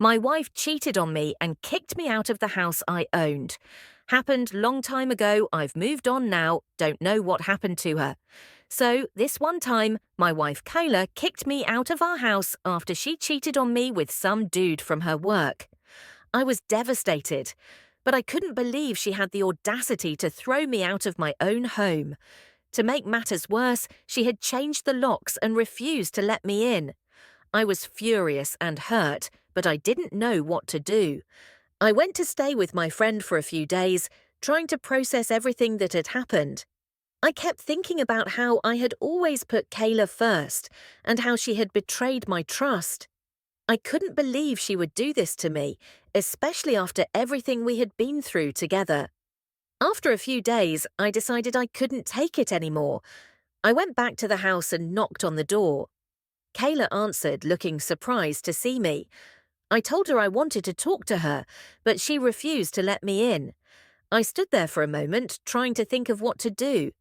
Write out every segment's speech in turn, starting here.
My wife cheated on me and kicked me out of the house I owned. Happened long time ago, I've moved on now, don't know what happened to her. So, this one time, my wife Kayla kicked me out of our house after she cheated on me with some dude from her work. I was devastated, but I couldn't believe she had the audacity to throw me out of my own home. To make matters worse, she had changed the locks and refused to let me in. I was furious and hurt, but I didn't know what to do. I went to stay with my friend for a few days, trying to process everything that had happened. I kept thinking about how I had always put Kayla first and how she had betrayed my trust. I couldn't believe she would do this to me, especially after everything we had been through together. After a few days, I decided I couldn't take it anymore. I went back to the house and knocked on the door. Kayla answered, looking surprised to see me. I told her I wanted to talk to her, but she refused to let me in. I stood there for a moment, trying to think of what to do.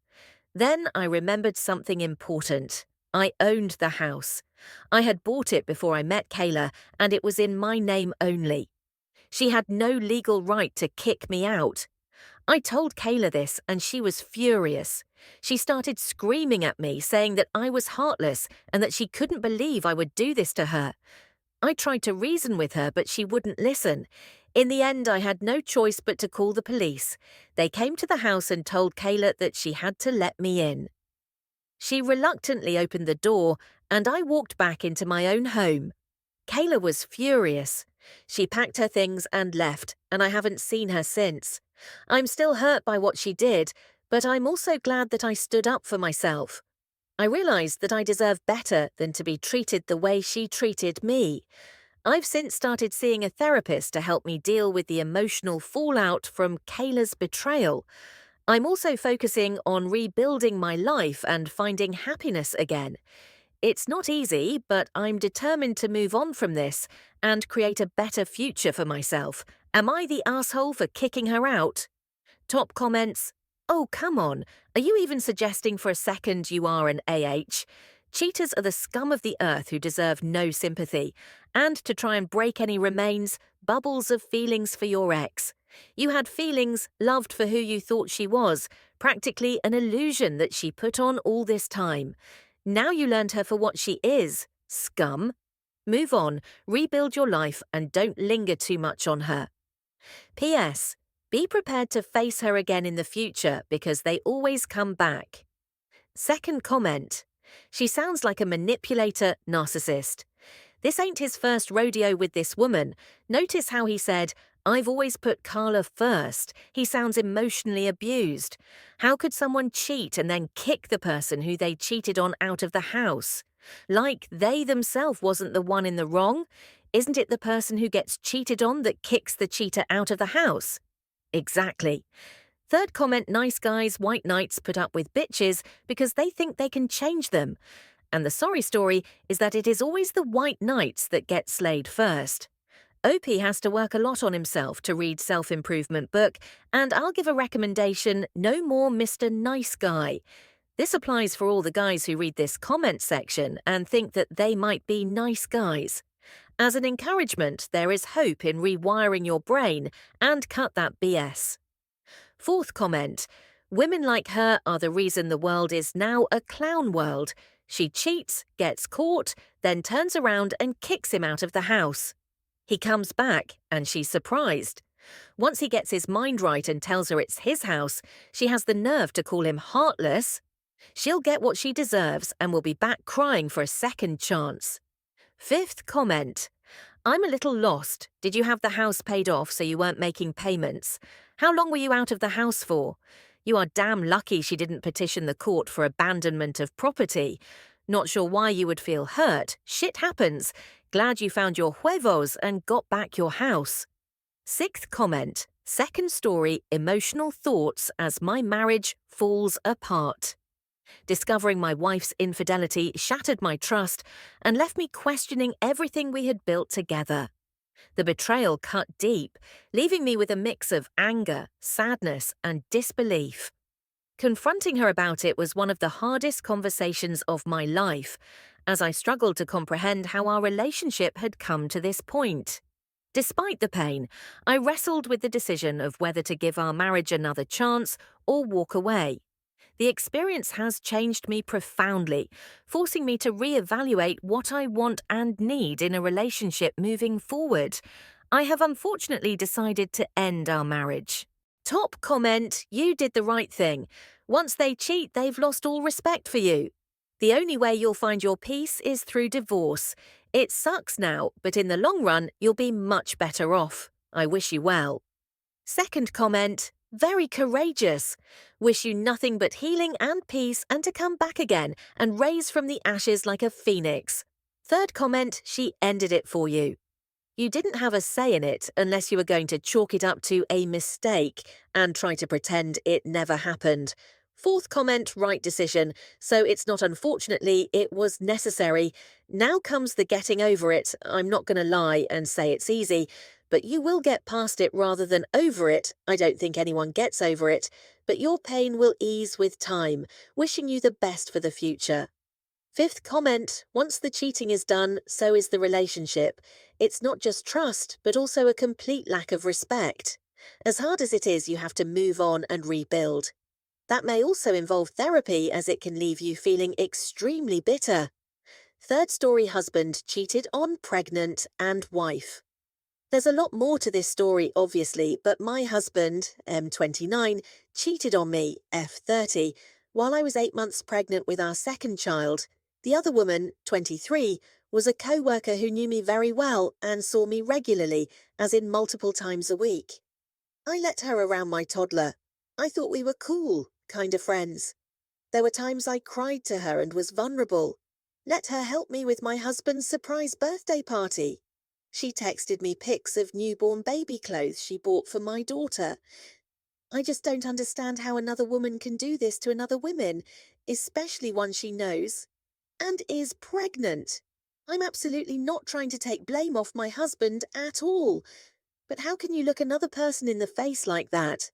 Then I remembered something important. I owned the house. I had bought it before I met Kayla, and it was in my name only. She had no legal right to kick me out. I told Kayla this, and she was furious. She started screaming at me, saying that I was heartless and that she couldn't believe I would do this to her. I tried to reason with her, but she wouldn't listen. In the end, I had no choice but to call the police. They came to the house and told Kayla that she had to let me in. She reluctantly opened the door, and I walked back into my own home. Kayla was furious. She packed her things and left, and I haven't seen her since. I'm still hurt by what she did, but I'm also glad that I stood up for myself. I realized that I deserve better than to be treated the way she treated me. I've since started seeing a therapist to help me deal with the emotional fallout from Kayla's betrayal. I'm also focusing on rebuilding my life and finding happiness again. It's not easy, but I'm determined to move on from this and create a better future for myself. Am I the asshole for kicking her out? Top comments: oh, come on. Are you even suggesting for a second you are an AH? Cheaters are the scum of the earth who deserve no sympathy. And to try and break any remains, bubbles of feelings for your ex. You had feelings, loved for who you thought she was, practically an illusion that she put on all this time. Now you learned her for what she is, scum. Move on, rebuild your life, and don't linger too much on her. P.S. Be prepared to face her again in the future because they always come back. Second comment: she sounds like a manipulator narcissist. This ain't his first rodeo with this woman. Notice how he said, "I've always put Carla first." He sounds emotionally abused. How could someone cheat and then kick the person who they cheated on out of the house? Like they themselves wasn't the one in the wrong? Isn't it the person who gets cheated on that kicks the cheater out of the house? Exactly. Third comment: nice guys, white knights put up with bitches because they think they can change them. And the sorry story is that it is always the white knights that get slayed first. OP has to work a lot on himself to read self-improvement book, and I'll give a recommendation: no more Mr. Nice Guy. This applies for all the guys who read this comment section and think that they might be nice guys. As an encouragement, there is hope in rewiring your brain and cut that BS. Fourth comment: women like her are the reason the world is now a clown world. She cheats, gets caught, then turns around and kicks him out of the house. He comes back, and she's surprised. Once he gets his mind right and tells her it's his house, she has the nerve to call him heartless. She'll get what she deserves and will be back crying for a second chance. Fifth comment: I'm a little lost. Did you have the house paid off so you weren't making payments? How long were you out of the house for? You are damn lucky she didn't petition the court for abandonment of property. Not sure why you would feel hurt. Shit happens. Glad you found your huevos and got back your house. Sixth comment: second story, emotional thoughts as my marriage falls apart. Discovering my wife's infidelity shattered my trust and left me questioning everything we had built together. The betrayal cut deep, leaving me with a mix of anger, sadness, and disbelief. Confronting her about it was one of the hardest conversations of my life, as I struggled to comprehend how our relationship had come to this point. Despite the pain, I wrestled with the decision of whether to give our marriage another chance or walk away. The experience has changed me profoundly, forcing me to reevaluate what I want and need in a relationship moving forward. I have unfortunately decided to end our marriage. Top comment, you did the right thing. Once they cheat, they've lost all respect for you. The only way you'll find your peace is through divorce. It sucks now, but in the long run, you'll be much better off. I wish you well. Second comment, very courageous. Wish you nothing but healing and peace and to come back again and rise from the ashes like a phoenix. Third comment, she ended it for you. You didn't have a say in it unless you were going to chalk it up to a mistake and try to pretend it never happened. Fourth comment, right decision. So it's not unfortunately, it was necessary. Now comes the getting over it. I'm not going to lie and say it's easy, but you will get past it rather than over it. I don't think anyone gets over it, but your pain will ease with time. Wishing you the best for the future. Fifth comment, once the cheating is done, so is the relationship. It's not just trust, but also a complete lack of respect. As hard as it is, you have to move on and rebuild. That may also involve therapy, as it can leave you feeling extremely bitter. Third story husband cheated on pregnant and wife. There's a lot more to this story, obviously, but my husband, M29, cheated on me, F30, while I was 8 months pregnant with our second child. The other woman, 23, was a co-worker who knew me very well and saw me regularly, as in multiple times a week. I let her around my toddler. I thought we were cool, kind of friends. There were times I cried to her and was vulnerable. Let her help me with my husband's surprise birthday party. She texted me pics of newborn baby clothes she bought for my daughter. I just don't understand how another woman can do this to another woman, especially one she knows, and is pregnant. I'm absolutely not trying to take blame off my husband at all. But how can you look another person in the face like that?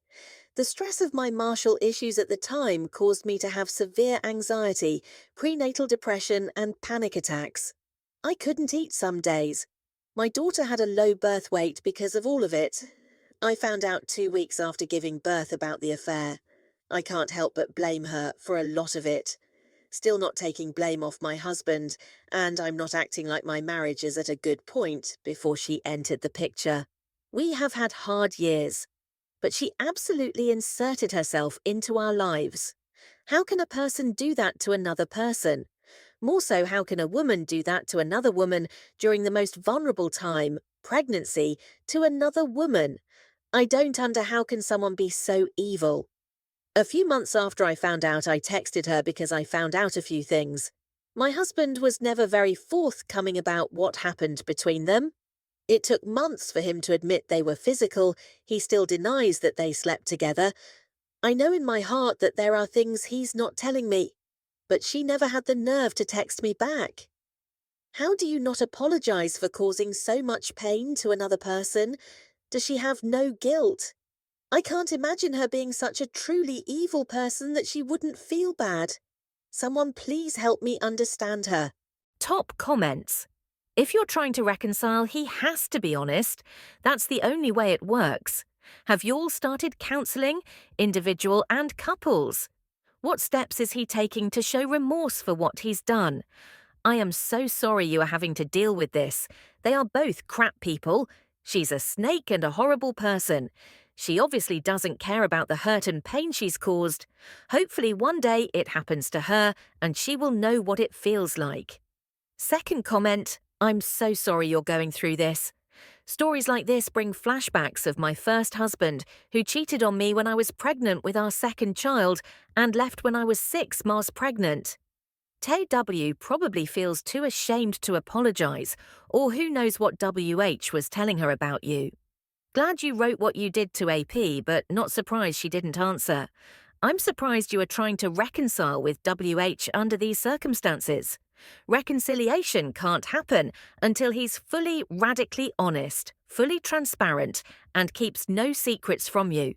The stress of my marital issues at the time caused me to have severe anxiety, prenatal depression, and panic attacks. I couldn't eat some days. My daughter had a low birth weight because of all of it. I found out 2 weeks after giving birth about the affair. I can't help but blame her for a lot of it. Still not taking blame off my husband, and I'm not acting like my marriage is at a good point before she entered the picture. We have had hard years, but she absolutely inserted herself into our lives. How can a person do that to another person? More so, how can a woman do that to another woman during the most vulnerable time, pregnancy, to another woman? I don't how can someone be so evil? A few months after I found out, I texted her because I found out a few things. My husband was never very forthcoming about what happened between them. It took months for him to admit they were physical. He still denies that they slept together. I know in my heart that there are things he's not telling me, but she never had the nerve to text me back. How do you not apologize for causing so much pain to another person? Does she have no guilt? I can't imagine her being such a truly evil person that she wouldn't feel bad. Someone please help me understand her. Top comments. If you're trying to reconcile, he has to be honest. That's the only way it works. Have you all started counselling, individual and couples? What steps is he taking to show remorse for what he's done? I am so sorry you are having to deal with this. They are both crap people. She's a snake and a horrible person. She obviously doesn't care about the hurt and pain she's caused. Hopefully one day it happens to her and she will know what it feels like. Second comment, I'm so sorry you're going through this. Stories like this bring flashbacks of my first husband, who cheated on me when I was pregnant with our second child and left when I was 6 months pregnant. Tay W probably feels too ashamed to apologise, or who knows what WH was telling her about you. Glad you wrote what you did to AP, but not surprised she didn't answer. I'm surprised you are trying to reconcile with WH under these circumstances. Reconciliation can't happen until he's fully radically honest, fully transparent, and keeps no secrets from you.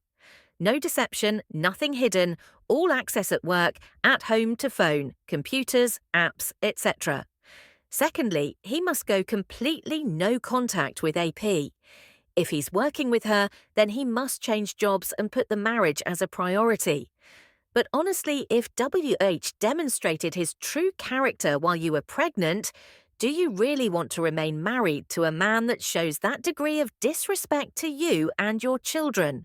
No deception, nothing hidden, all access at work, at home to phone, computers, apps, etc. Secondly, he must go completely no contact with AP. If he's working with her, then he must change jobs and put the marriage as a priority. But honestly, if WH demonstrated his true character while you were pregnant, do you really want to remain married to a man that shows that degree of disrespect to you and your children?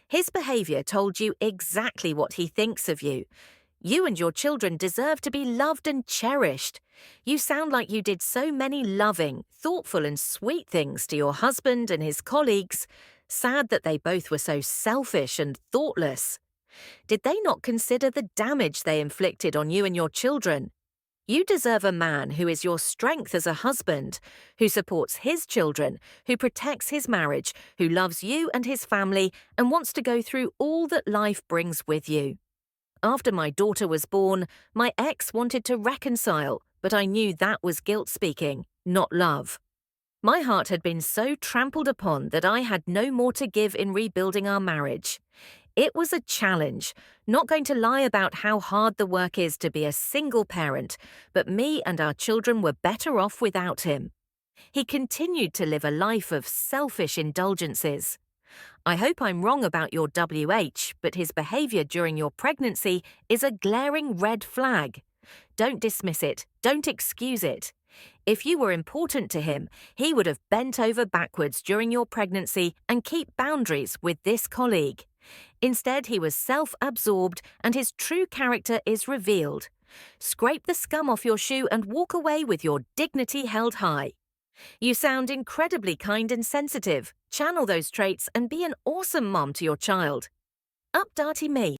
His behaviour told you exactly what he thinks of you. You and your children deserve to be loved and cherished. You sound like you did so many loving, thoughtful, and sweet things to your husband and his colleagues. Sad that they both were so selfish and thoughtless. Did they not consider the damage they inflicted on you and your children? You deserve a man who is your strength as a husband, who supports his children, who protects his marriage, who loves you and his family, and wants to go through all that life brings with you. After my daughter was born, my ex wanted to reconcile, but I knew that was guilt speaking, not love. My heart had been so trampled upon that I had no more to give in rebuilding our marriage. It was a challenge, not going to lie about how hard the work is to be a single parent, but me and our children were better off without him. He continued to live a life of selfish indulgences. I hope I'm wrong about your WH, but his behaviour during your pregnancy is a glaring red flag. Don't dismiss it, don't excuse it. If you were important to him, he would have bent over backwards during your pregnancy and keep boundaries with this colleague. Instead, he was self-absorbed and his true character is revealed. Scrape the scum off your shoe and walk away with your dignity held high. You sound incredibly kind and sensitive. Channel those traits and be an awesome mom to your child. Up darty me.